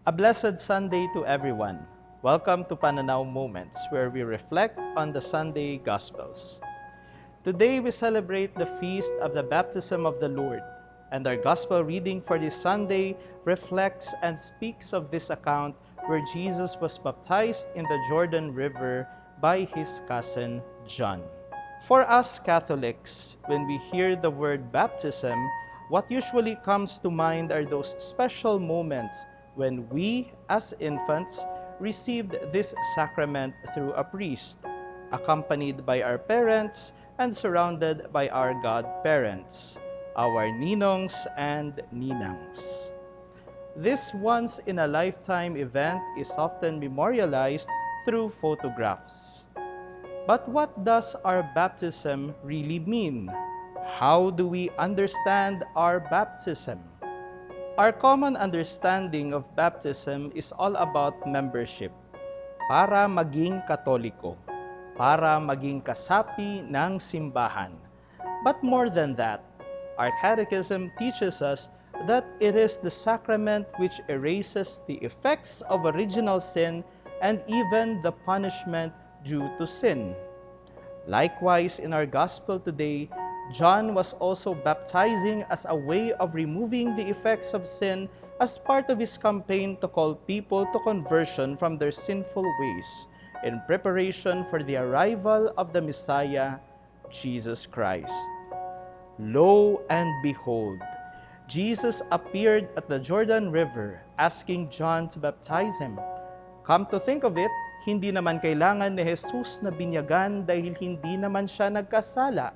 A blessed Sunday to everyone. Welcome to Pananaw Moments, where we reflect on the Sunday Gospels. Today we celebrate the feast of the baptism of the Lord, and our Gospel reading for this Sunday reflects and speaks of this account where Jesus was baptized in the Jordan River by his cousin John. For us Catholics, when we hear the word baptism, what usually comes to mind are those special moments when we, as infants, received this sacrament through a priest, accompanied by our parents and surrounded by our godparents, our ninongs and ninangs. This once-in-a-lifetime event is often memorialized through photographs. But what does our baptism really mean? How do we understand our baptism? Our common understanding of baptism is all about membership. Para maging Katoliko, para maging kasapi ng simbahan. But more than that, our catechism teaches us that it is the sacrament which erases the effects of original sin and even the punishment due to sin. Likewise, in our gospel today, John was also baptizing as a way of removing the effects of sin as part of his campaign to call people to conversion from their sinful ways in preparation for the arrival of the Messiah, Jesus Christ. Lo and behold, Jesus appeared at the Jordan River asking John to baptize him. Come to think of it, hindi naman kailangan ni Jesus na binyagan dahil hindi naman siya nagkasala.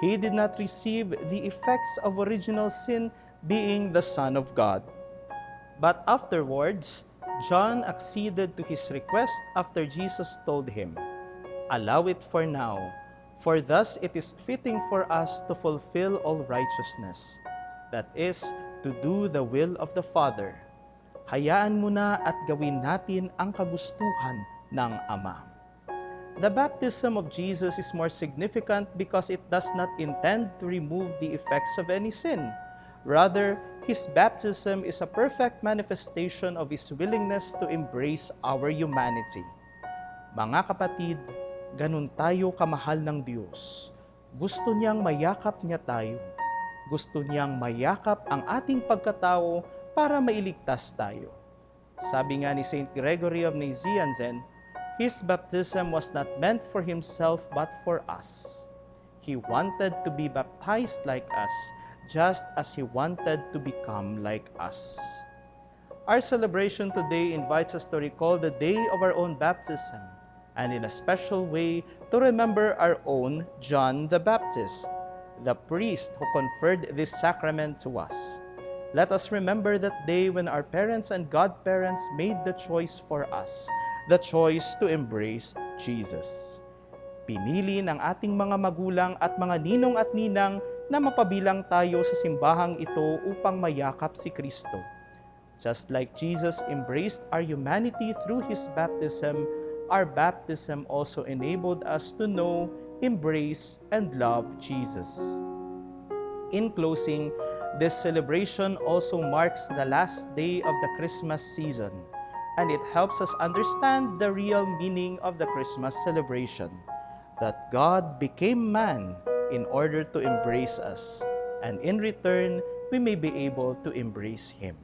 He did not receive the effects of original sin, being the Son of God. But afterwards, John acceded to his request after Jesus told him, "Allow it for now, for thus it is fitting for us to fulfill all righteousness, that is, to do the will of the Father. Hayaan mo na at gawin natin ang kagustuhan ng Ama." The baptism of Jesus is more significant because it does not intend to remove the effects of any sin. Rather, his baptism is a perfect manifestation of his willingness to embrace our humanity. Mga kapatid, ganun tayo kamahal ng Diyos. Gusto niyang mayakap niya tayo. Gusto niyang mayakap ang ating pagkatao para mailigtas tayo. Sabi nga ni Saint Gregory of Nazianzen, his baptism was not meant for himself but for us. He wanted to be baptized like us, just as he wanted to become like us. Our celebration today invites us to recall the day of our own baptism, and in a special way to remember our own John the Baptist, the priest who conferred this sacrament to us. Let us remember that day when our parents and godparents made the choice for us, the choice to embrace Jesus. Pinili ng ating mga magulang at mga ninong at ninang na mapabilang tayo sa simbahang ito upang mayakap si Kristo. Just like Jesus embraced our humanity through his baptism, our baptism also enabled us to know, embrace, and love Jesus. In closing, this celebration also marks the last day of the Christmas season, and it helps us understand the real meaning of the Christmas celebration, that God became man in order to embrace us, and in return, we may be able to embrace Him.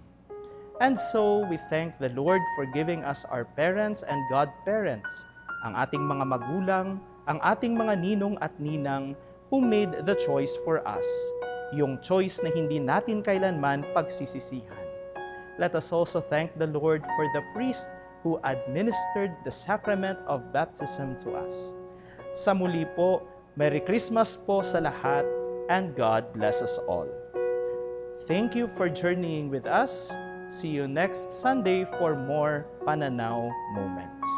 And so, we thank the Lord for giving us our parents and godparents, ang ating mga magulang, ang ating mga ninong at ninang who made the choice for us, yung choice na hindi natin kailanman pagsisisihan. Let us also thank the Lord for the priest who administered the sacrament of baptism to us. Sa muli po, Merry Christmas po sa lahat, and God bless us all. Thank you for journeying with us. See you next Sunday for more Pananaw Moments.